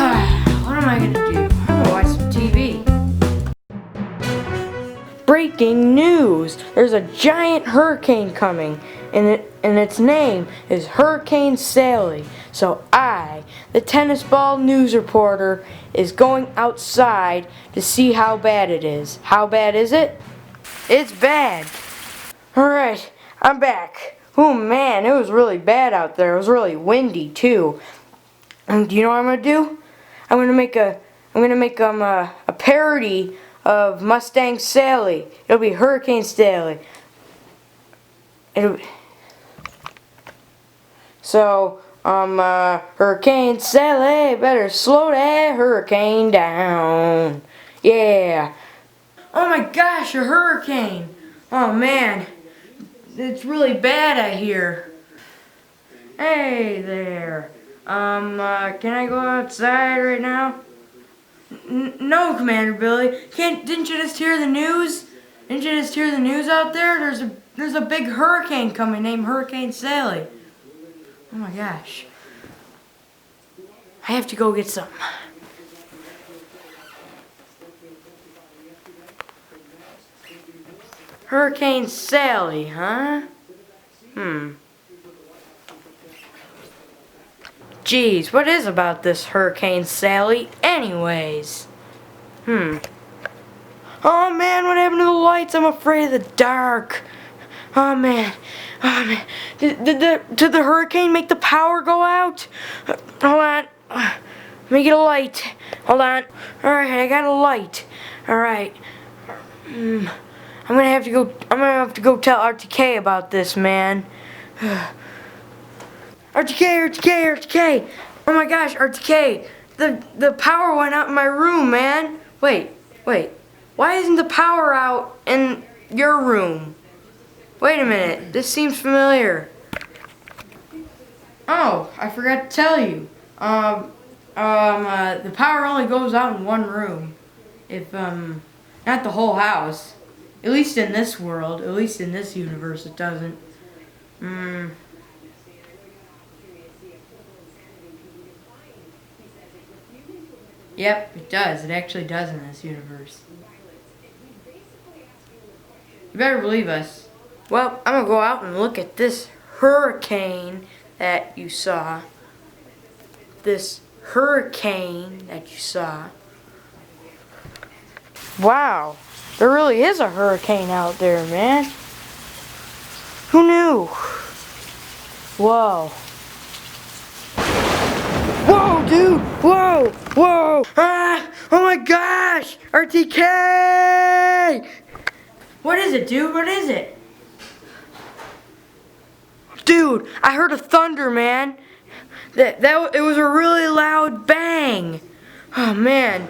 What am I gonna do? I'm gonna watch some TV. Breaking news! There's a giant hurricane coming, and its name is Hurricane Sally. So I, the tennis ball news reporter, is going outside to see how bad it is. How bad is it? It's bad. Alright, I'm back. Oh man, it was really bad out there. It was really windy too. And do you know what I'm gonna do? I'm gonna make a parody of Mustang Sally. It'll be Hurricane Sally. Hurricane Sally, better slow that hurricane down. Yeah. Oh my gosh, a hurricane. Oh man, it's really bad out here. Hey there. Can I go outside right now? No, Commander Billy. Didn't you just hear the news? Didn't you just hear the news out there? There's a big hurricane coming named Hurricane Sally. Oh my gosh. I have to go get some. Hurricane Sally, huh? Geez, what is about this Hurricane Sally anyways? Oh man, what happened to the lights? I'm afraid of the dark. Oh man. Oh man. Did the hurricane make the power go out? Hold on. Let me get a light. Hold on. Alright, I got a light. Alright. I'm gonna have to go tell RTK about this, man. RTK! Oh my gosh, RTK! The power went out in my room, man. Wait. Why isn't the power out in your room? Wait a minute, this seems familiar. Oh, I forgot to tell you. The power only goes out in one room. If not the whole house. At least in this world, at least in this universe, it doesn't. Yep, it does. It actually does in this universe. You better believe us. Well, I'm gonna go out and look at this hurricane that you saw. Wow, there really is a hurricane out there, man. Who knew? Whoa. Whoa, dude! Whoa! Ah! Oh my gosh! RTK! What is it, dude? What is it? Dude, I heard a thunder, man. It was a really loud bang. Oh man.